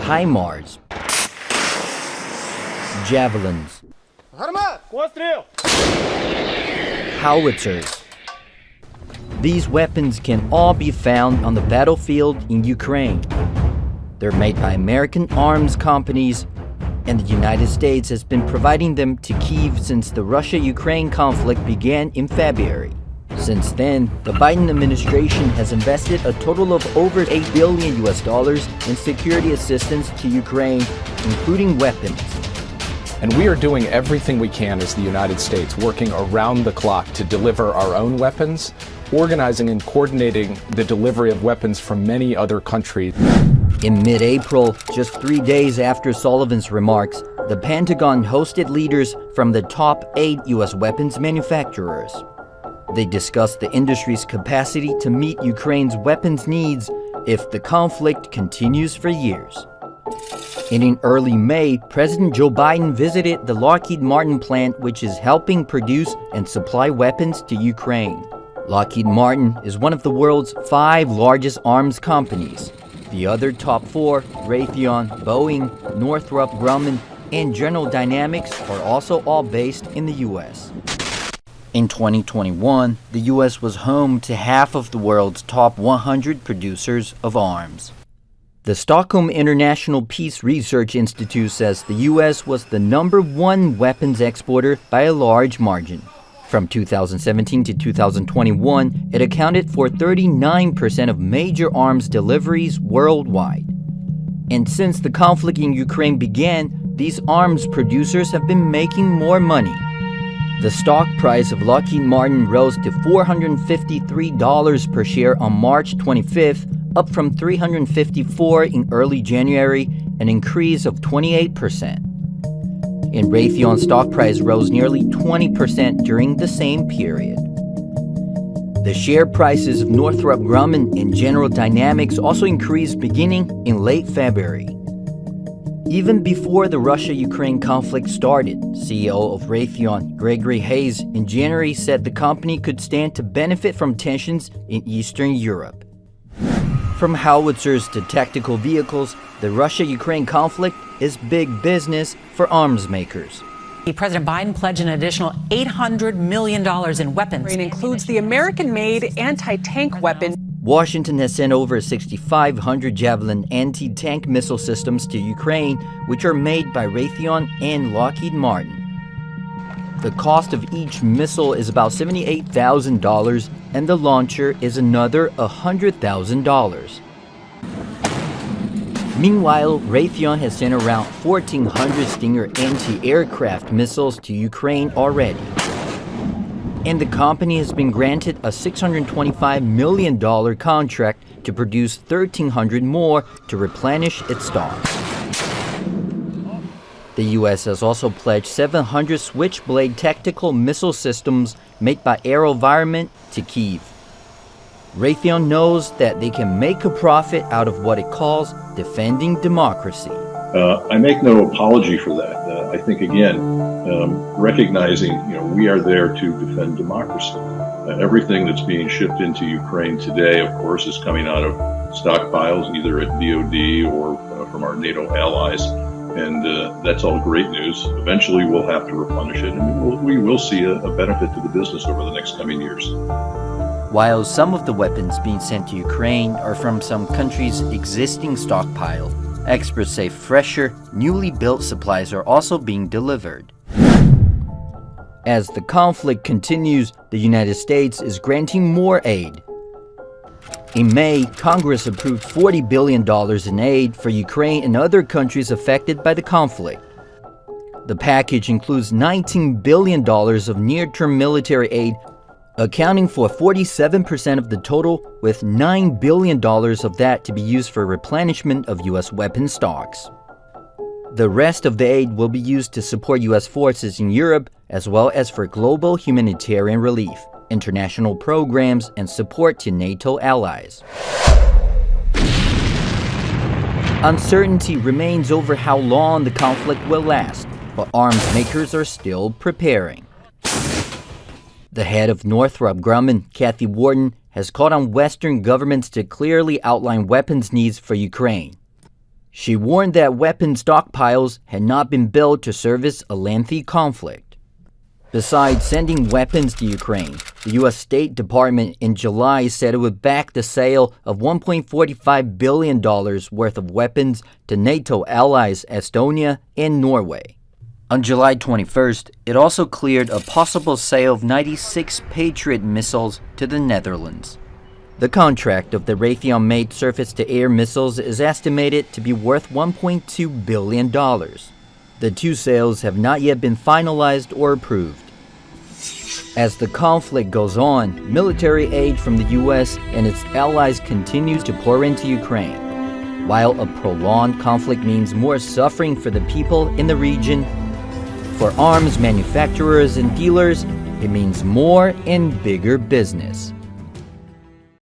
HIMARS, javelins, howitzers. These weapons can all be found on the battlefield in Ukraine. They're made by American arms companies, and the United States has been providing them to Kyiv since the Russia-Ukraine conflict began in February. Since then, the Biden administration has invested a total of over $8 billion in security assistance to Ukraine, including weapons. And we are doing everything we can as the United States, working around the clock to deliver our own weapons, organizing and coordinating the delivery of weapons from many other countries. In mid-April, just 3 days after Sullivan's remarks, the Pentagon hosted leaders from the top 8 U.S. weapons manufacturers. They discussed the industry's capacity to meet Ukraine's weapons needs if the conflict continues for years. And in early May, President Joe Biden visited the Lockheed Martin plant, which is helping produce and supply weapons to Ukraine. Lockheed Martin is one of the world's 5 largest arms companies. The other top 4, Raytheon, Boeing, Northrop Grumman, and General Dynamics, are also all based in the U.S. In 2021, the U.S. was home to half of the world's top 100 producers of arms. The Stockholm International Peace Research Institute says the U.S. was the #1 weapons exporter by a large margin. From 2017 to 2021, it accounted for 39% of major arms deliveries worldwide. And since the conflict in Ukraine began, these arms producers have been making more money. The stock price of Lockheed Martin rose to $453 per share on March 25th, up from $354 in early January, an increase of 28%. And Raytheon's stock price rose nearly 20% during the same period. The share prices of Northrop Grumman and General Dynamics also increased beginning in late February. Even before the Russia-Ukraine conflict started, CEO of Raytheon, Gregory Hayes, in January said the company could stand to benefit from tensions in Eastern Europe. From howitzers to tactical vehicles, the Russia-Ukraine conflict is big business for arms makers. President Biden pledged an additional $800 million in weapons. It includes the American-made anti-tank weapon. Washington has sent over 6,500 Javelin anti-tank missile systems to Ukraine, which are made by Raytheon and Lockheed Martin. The cost of each missile is about $78,000, and the launcher is another $100,000. Meanwhile, Raytheon has sent around 1,400 Stinger anti-aircraft missiles to Ukraine already. And the company has been granted a $625 million contract to produce 1,300 more to replenish its stocks. The U.S. has also pledged 700 Switchblade tactical missile systems made by AeroVironment to Kyiv. Raytheon knows that they can make a profit out of what it calls defending democracy. I make no apology for that. I think, again, recognizing, we are there to defend democracy. Everything that's being shipped into Ukraine today, of course, is coming out of stockpiles, either at DOD or from our NATO allies. And that's all great news. Eventually, we'll have to replenish it, and we will see a benefit to the business over the next coming years. While some of the weapons being sent to Ukraine are from some countries' existing stockpile, experts say fresher, newly built supplies are also being delivered. As the conflict continues, the United States is granting more aid. In May, Congress approved $40 billion in aid for Ukraine and other countries affected by the conflict. The package includes $19 billion of near-term military aid, accounting for 47% of the total, with $9 billion of that to be used for replenishment of U.S. weapons stocks. The rest of the aid will be used to support U.S. forces in Europe, as well as for global humanitarian relief, international programs, and support to NATO allies. Uncertainty remains over how long the conflict will last, but arms makers are still preparing. The head of Northrop Grumman, Kathy Warden, has called on Western governments to clearly outline weapons needs for Ukraine. She warned that weapon stockpiles had not been built to service a lengthy conflict. Besides sending weapons to Ukraine, the U.S. State Department in July said it would back the sale of $1.45 billion worth of weapons to NATO allies Estonia and Norway. On July 21st, it also cleared a possible sale of 96 Patriot missiles to the Netherlands. The contract of the Raytheon-made surface-to-air missiles is estimated to be worth $1.2 billion. The two sales have not yet been finalized or approved. As the conflict goes on, military aid from the U.S. and its allies continues to pour into Ukraine. While a prolonged conflict means more suffering for the people in the region, for arms manufacturers and dealers, it means more and bigger business.